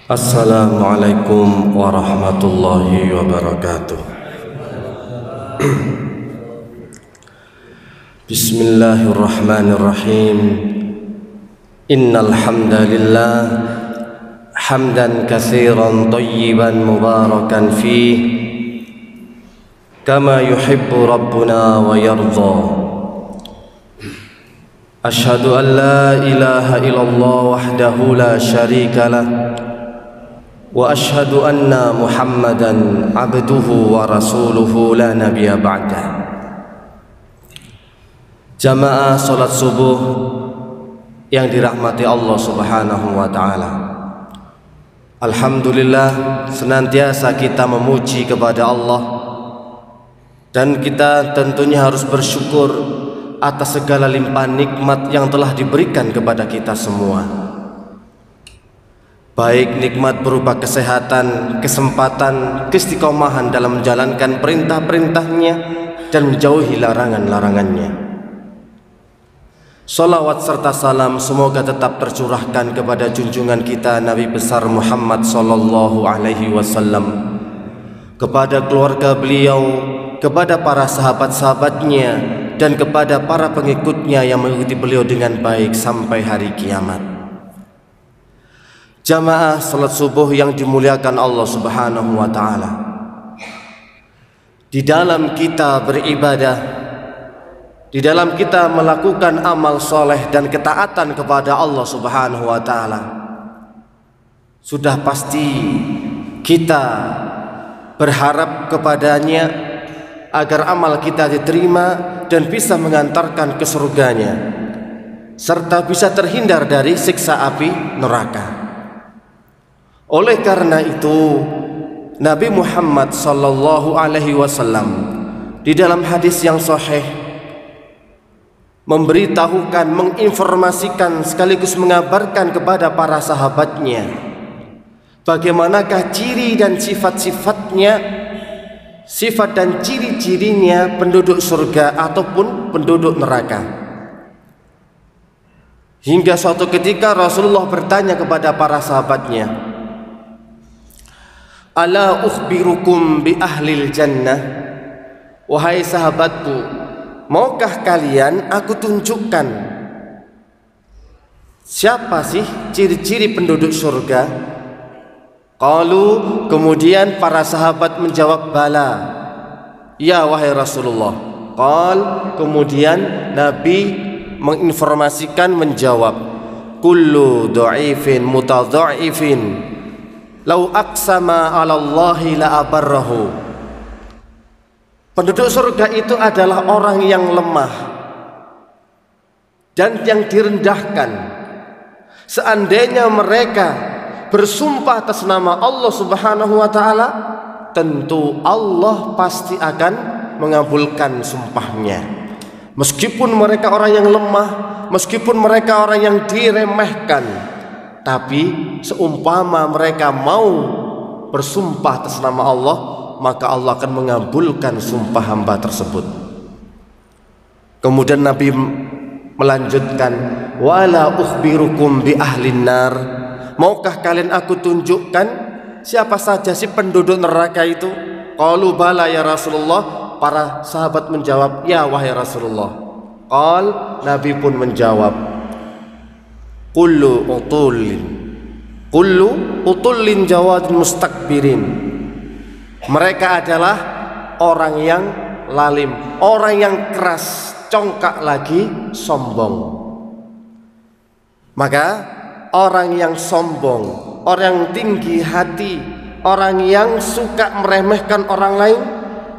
Assalamualaikum warahmatullahi wabarakatuh. Bismillahirrahmanirrahim. Innal hamdalillah hamdan katsiran thayyiban mubarakan fih kama yuhibbu rabbuna wa yardha. Ashhadu an la ilaha illallah wahdahu la syarika lah wa ashhadu anna Muhammadan abduhu wa rasuluhu la nabiyya ba'dah. Jamaah salat subuh yang dirahmati Allah Subhanahu wa taala. Alhamdulillah, senantiasa kita memuji kepada Allah dan kita tentunya harus bersyukur atas segala limpahan nikmat yang telah diberikan kepada kita semua. Baik nikmat berupa kesehatan, kesempatan, keistiqomahan dalam menjalankan perintah-perintahnya dan menjauhi larangan-larangannya. Salawat serta salam semoga tetap tercurahkan kepada junjungan kita Nabi besar Muhammad sallallahu alaihi wasallam, kepada keluarga beliau, kepada para sahabat-sahabatnya, dan kepada para pengikutnya yang mengikuti beliau dengan baik sampai hari kiamat. Jamaah salat subuh yang dimuliakan Allah Subhanahu wa taala. Di dalam kita beribadah, di dalam kita melakukan amal soleh dan ketaatan kepada Allah Subhanahu wa taala, sudah pasti kita berharap kepadanya agar amal kita diterima dan bisa mengantarkan ke surganya, serta bisa terhindar dari siksa api neraka. Oleh karena itu, Nabi Muhammad sallallahu alaihi wasallam di dalam hadis yang sahih memberitahukan, menginformasikan sekaligus mengabarkan kepada para sahabatnya bagaimanakah ciri dan sifat-sifatnya, sifat dan ciri-cirinya penduduk surga ataupun penduduk neraka. Hingga suatu ketika Rasulullah bertanya kepada para sahabatnya, "Ala ukhbirukum bi ahlil jannah?" Wahai sahabatku, maukah kalian aku tunjukkan siapa sih ciri-ciri penduduk surga? Qalu, kemudian para sahabat menjawab, "Bala, ya wahai Rasulullah." Qal, kemudian Nabi menginformasikan, menjawab, "Kullu dha'ifin mutadha'ifin lau aqsama 'ala Allahi la abarrahu." Penduduk surga itu adalah orang yang lemah dan yang direndahkan. Seandainya mereka bersumpah atas nama Allah Subhanahu wa taala, tentu Allah pasti akan mengabulkan sumpahnya. Meskipun mereka orang yang lemah, meskipun mereka orang yang diremehkan, tapi seumpama mereka mau bersumpah atas nama Allah, maka Allah akan mengabulkan sumpah hamba tersebut. Kemudian Nabi melanjutkan, "Wala ukhbirukum bi ahlin nar." Maukah kalian aku tunjukkan siapa saja si penduduk neraka itu? Qalu bala ya Rasulullah. Para sahabat menjawab, "Ya wahai Rasulullah." Qal, Nabi pun menjawab, Kullu utullin jawadin mustakbirin. Mereka adalah orang yang lalim, orang yang keras, congkak lagi sombong. Maka orang yang sombong, orang yang tinggi hati, orang yang suka meremehkan orang lain,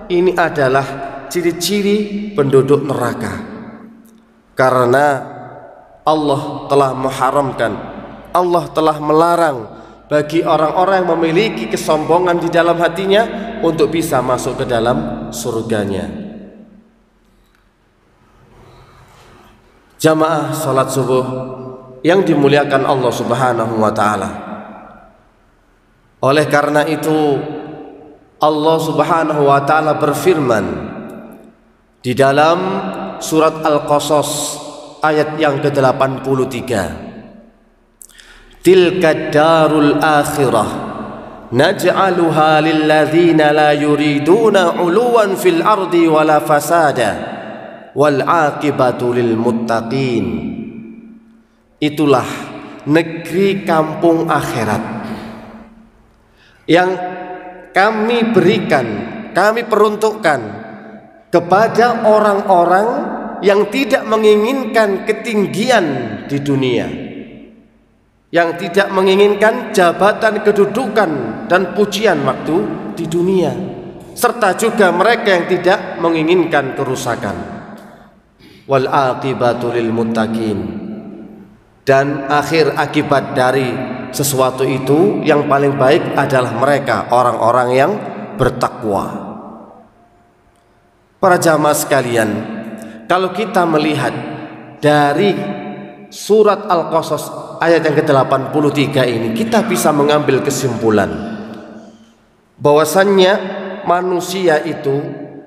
ini adalah ciri-ciri penduduk neraka. Karena Allah telah mengharamkan, Allah telah melarang bagi orang-orang yang memiliki kesombongan di dalam hatinya untuk bisa masuk ke dalam surganya. Jamaah salat subuh yang dimuliakan Allah Subhanahu wa taala. Oleh karena itu Allah Subhanahu wa taala berfirman di dalam surat Al-Qasas ayat yang ke-83, tilka darul akhirah naj'aluha lilladzina la yuriduna 'uluwan fil ardi wala fasada wal 'aqibatu lil muttaqin. Itulah negeri kampung akhirat yang kami berikan, kami peruntukkan kepada orang-orang yang tidak menginginkan ketinggian di dunia, yang tidak menginginkan jabatan, kedudukan dan pujian waktu di dunia, serta juga mereka yang tidak menginginkan kerusakan. Wal 'aqibatu lil muttaqin. Dan akhir akibat dari sesuatu itu yang paling baik adalah mereka, orang-orang yang bertakwa. Para jamaah sekalian, kalau kita melihat dari surat Al-Qasas ayat yang ke-83 ini, kita bisa mengambil kesimpulan bahwasannya manusia itu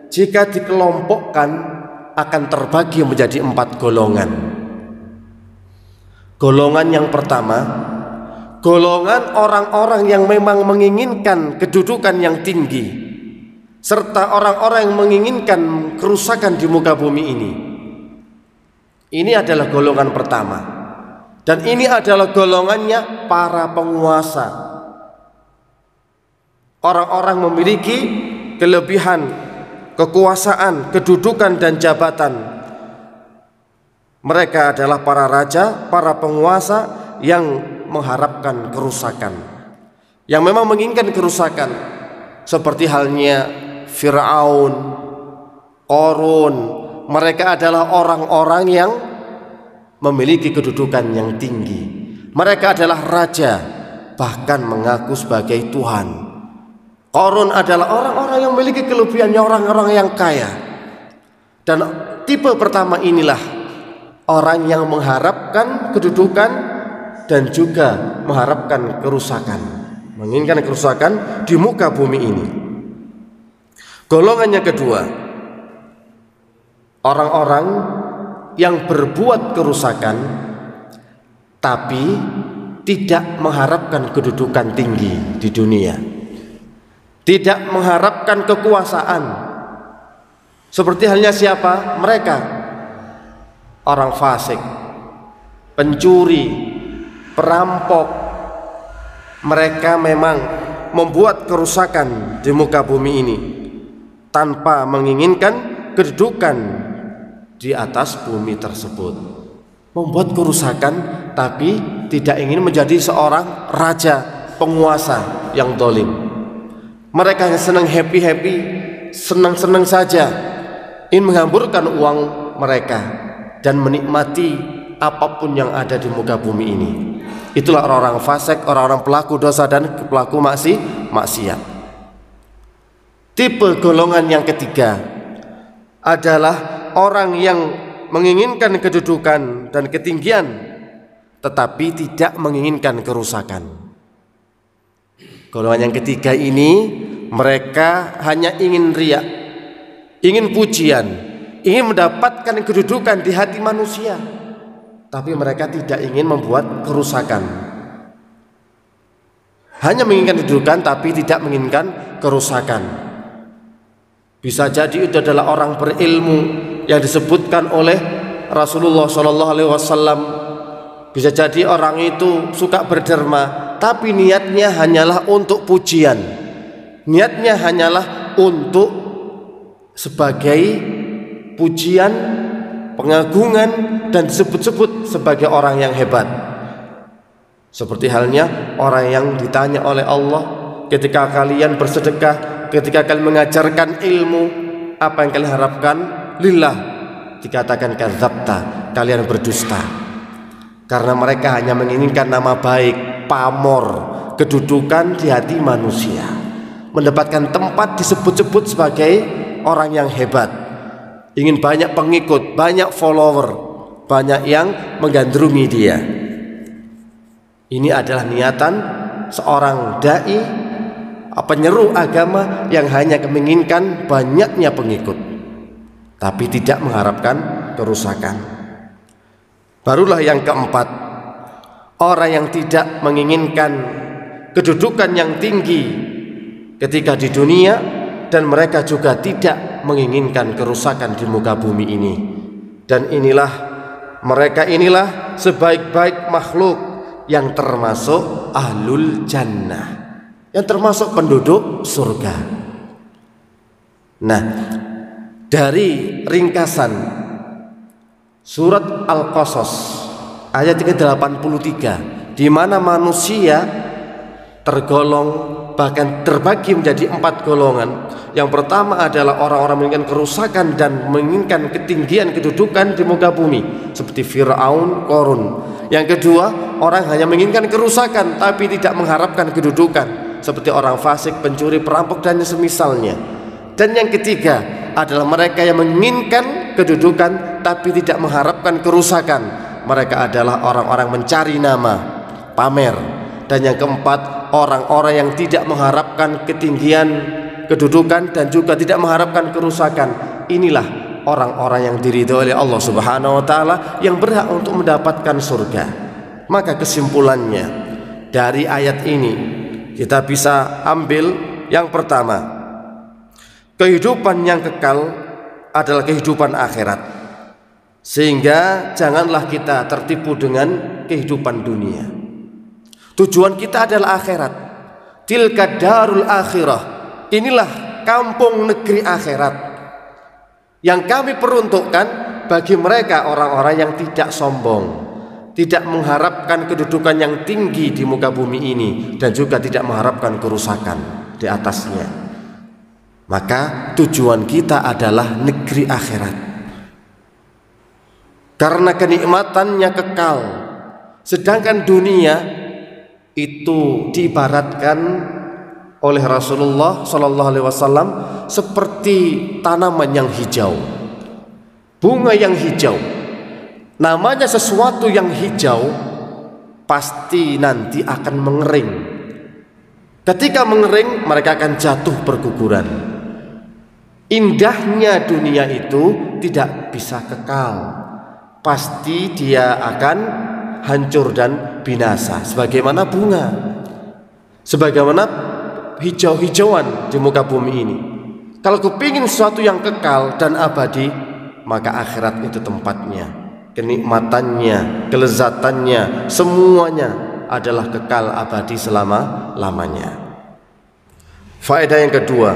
jika dikelompokkan akan terbagi menjadi 4 golongan. Golongan yang pertama, golongan orang-orang yang memang menginginkan kedudukan yang tinggi, serta orang-orang yang menginginkan kerusakan di muka bumi ini. Ini adalah golongan pertama. Dan ini adalah golongannya para penguasa. Orang-orang memiliki kelebihan, kekuasaan, kedudukan dan jabatan. Mereka adalah para raja, para penguasa yang mengharapkan kerusakan, yang memang menginginkan kerusakan, seperti halnya Fir'aun, Qarun. Mereka adalah orang-orang yang memiliki kedudukan yang tinggi. Mereka adalah raja, bahkan mengaku sebagai Tuhan. Qarun adalah orang-orang yang memiliki kelebihannya, orang-orang yang kaya. Dan tipe pertama inilah orang yang mengharapkan kedudukan dan juga mengharapkan kerusakan, menginginkan kerusakan di muka bumi ini. Golongannya kedua, orang-orang yang berbuat kerusakan tapi tidak mengharapkan kedudukan tinggi di dunia, tidak mengharapkan kekuasaan. Seperti halnya siapa? Mereka orang fasik, pencuri, perampok. Mereka memang membuat kerusakan di muka bumi ini tanpa menginginkan kedudukan di atas bumi tersebut. Membuat kerusakan tapi tidak ingin menjadi seorang raja, penguasa yang zalim. Mereka yang senang happy-happy, senang-senang saja, ingin menghamburkan uang mereka dan menikmati apapun yang ada di muka bumi ini. Itulah orang-orang fasik, orang-orang pelaku dosa dan pelaku maksiat. Tipe golongan yang ketiga adalah orang yang menginginkan kedudukan dan ketinggian tetapi tidak menginginkan kerusakan. Golongan yang ketiga ini, mereka hanya ingin riya, ingin pujian, ingin mendapatkan kedudukan di hati manusia, tapi mereka tidak ingin membuat kerusakan. Hanya menginginkan kedudukan tapi tidak menginginkan kerusakan. Bisa jadi itu adalah orang berilmu yang disebutkan oleh Rasulullah SAW. Bisa jadi orang itu suka berderma tapi niatnya hanyalah untuk pujian, niatnya hanyalah untuk sebagai pujian, pengagungan, dan disebut-sebut sebagai orang yang hebat. Seperti halnya orang yang ditanya oleh Allah, ketika kalian bersedekah, ketika kalian mengajarkan ilmu, apa yang kalian harapkan? Lillah. Dikatakan kadzabta, kalian berdusta. Karena mereka hanya menginginkan nama baik, pamor, kedudukan di hati manusia, mendapatkan tempat disebut-sebut sebagai orang yang hebat, ingin banyak pengikut, banyak follower, banyak yang menggandrungi dia. Ini adalah niatan seorang dai, penyeru agama yang hanya menginginkan banyaknya pengikut, tapi tidak mengharapkan kerusakan. Barulah yang keempat, orang yang tidak menginginkan kedudukan yang tinggi ketika di dunia, dan mereka juga tidak menginginkan kerusakan di muka bumi ini. Dan mereka inilah sebaik-baik makhluk yang termasuk ahlul jannah, yang termasuk penduduk surga. Nah, dari ringkasan surat Al-Qasas ayat 83, di mana manusia tergolong bahkan terbagi menjadi 4 golongan. Yang pertama adalah orang-orang menginginkan kerusakan dan menginginkan ketinggian kedudukan di muka bumi, seperti Fir'aun, Qarun. Yang kedua, orang hanya menginginkan kerusakan tapi tidak mengharapkan kedudukan, seperti orang fasik, pencuri, perampok dan semisalnya. Dan yang ketiga adalah mereka yang menginginkan kedudukan tapi tidak mengharapkan kerusakan. Mereka adalah orang-orang mencari nama, pamer. Dan yang keempat, orang-orang yang tidak mengharapkan ketinggian kedudukan dan juga tidak mengharapkan kerusakan. Inilah orang-orang yang diridhoi oleh Allah Subhanahu wa taala, yang berhak untuk mendapatkan surga. Maka kesimpulannya dari ayat ini kita bisa ambil yang pertama, kehidupan yang kekal adalah kehidupan akhirat. Sehingga janganlah kita tertipu dengan kehidupan dunia. Tujuan kita adalah akhirat. Tilka darul akhirah. Inilah kampung negeri akhirat yang kami peruntukkan bagi mereka orang-orang yang tidak sombong, tidak mengharapkan kedudukan yang tinggi di muka bumi ini, dan juga tidak mengharapkan kerusakan di atasnya. Maka tujuan kita adalah negeri akhirat, karena kenikmatannya kekal. Sedangkan dunia itu diibaratkan oleh Rasulullah SAW seperti tanaman yang hijau, bunga yang hijau. Namanya sesuatu yang hijau pasti nanti akan mengering. Ketika mengering, mereka akan jatuh berguguran. Indahnya dunia itu tidak bisa kekal, pasti dia akan hancur dan binasa, sebagaimana bunga, sebagaimana hijau-hijauan di muka bumi ini. Kalau kepingin sesuatu yang kekal dan abadi, maka akhirat itu tempatnya. Kenikmatannya, kelezatannya, semuanya adalah kekal abadi selama-lamanya. Faedah yang kedua,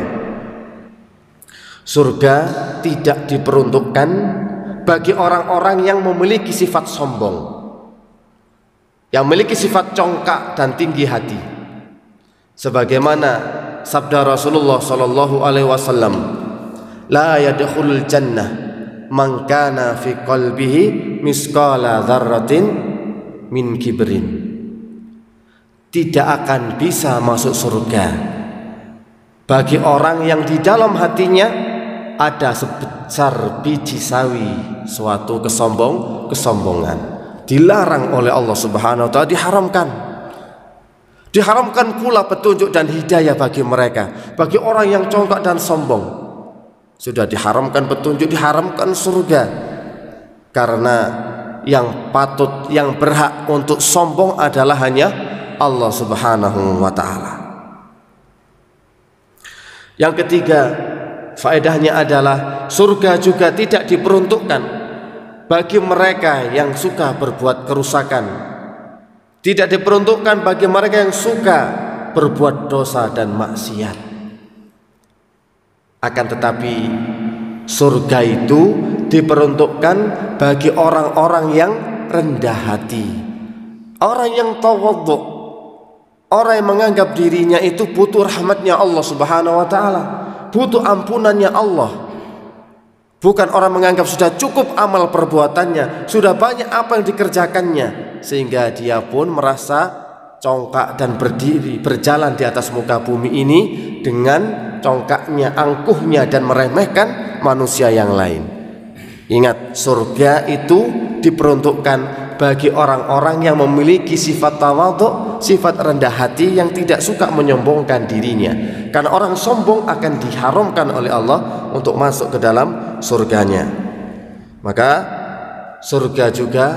surga tidak diperuntukkan bagi orang-orang yang memiliki sifat sombong, yang memiliki sifat congkak dan tinggi hati. Sebagaimana sabda Rasulullah SAW, la yadkhulul jannah man kana fi qalbihi misqala dzarratin min kibrin. Tidak akan bisa masuk surga bagi orang yang di dalam hatinya ada sebesar biji sawi suatu kesombongan. Dilarang oleh Allah Subhanahu wa taala, diharamkan pula petunjuk dan hidayah bagi mereka, bagi orang yang congkak dan sombong. Sudah diharamkan petunjuk, diharamkan surga, karena yang patut, yang berhak untuk sombong adalah hanya Allah Subhanahu wa taala. Yang ketiga, faedahnya adalah surga juga tidak diperuntukkan bagi mereka yang suka berbuat kerusakan, tidak diperuntukkan bagi mereka yang suka berbuat dosa dan maksiat. Akan tetapi surga itu diperuntukkan bagi orang-orang yang rendah hati, orang yang tawadhu, orang yang menganggap dirinya itu butuh rahmatnya Allah Subhanahu wa taala, butuh ampunannya Allah. Bukan orang menganggap sudah cukup amal perbuatannya, sudah banyak apa yang dikerjakannya, sehingga dia pun merasa congkak dan berdiri berjalan di atas muka bumi ini dengan congkaknya, angkuhnya, dan meremehkan manusia yang lain. Ingat, surga itu diperuntukkan bagi orang-orang yang memiliki sifat tawadhu, sifat rendah hati, yang tidak suka menyombongkan dirinya. Karena orang sombong akan diharamkan oleh Allah untuk masuk ke dalam surganya. Maka surga juga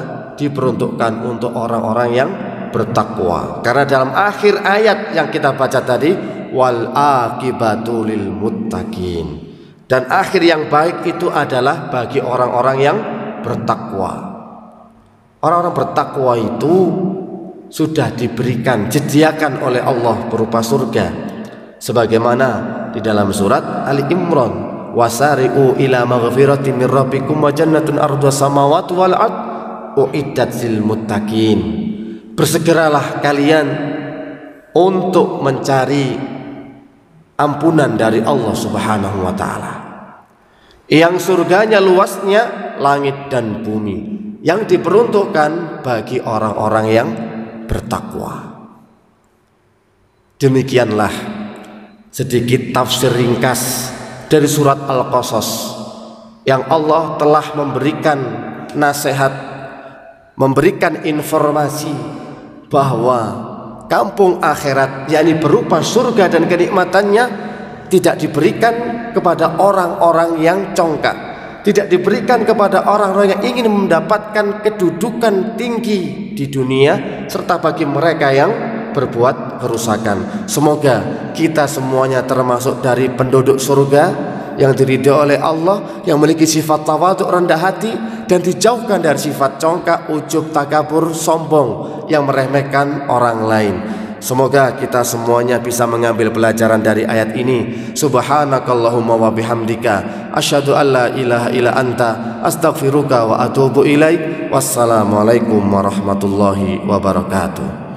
diperuntukkan untuk orang-orang yang bertakwa. Karena dalam akhir ayat yang kita baca tadi, wal aqibatu lil muttaqin, dan akhir yang baik itu adalah bagi orang-orang yang bertakwa. Orang-orang bertakwa itu sudah diberikan, disediakan oleh Allah berupa surga, sebagaimana di dalam surat Ali Imran, wasari'u ila maghfiratin min rabbikum wa jannatun ardha samawati wal ard uiddat lil muttaqin. Bersegeralah kalian untuk mencari ampunan dari Allah Subhanahu wa taala, yang surganya luasnya langit dan bumi, yang diperuntukkan bagi orang-orang yang bertakwa. Demikianlah sedikit tafsir ringkas dari surat Al-Qasas, yang Allah telah memberikan nasihat, memberikan informasi bahwa kampung akhirat, yakni berupa surga dan kenikmatannya, tidak diberikan kepada orang-orang yang congkak, tidak diberikan kepada orang-orang yang ingin mendapatkan kedudukan tinggi di dunia, serta bagi mereka yang berbuat kerusakan. Semoga kita semuanya termasuk dari penduduk surga yang diridhai oleh Allah, yang memiliki sifat tawadhu, rendah hati, dan dijauhkan dari sifat congkak, ujub, takabur, sombong yang meremehkan orang lain. Semoga kita semuanya bisa mengambil pelajaran dari ayat ini. Subhanakallahumma wa bihamdika asyhadu an la ilaha illa anta astaghfiruka wa atubu ilaik. Wassalamualaikum warahmatullahi wabarakatuh.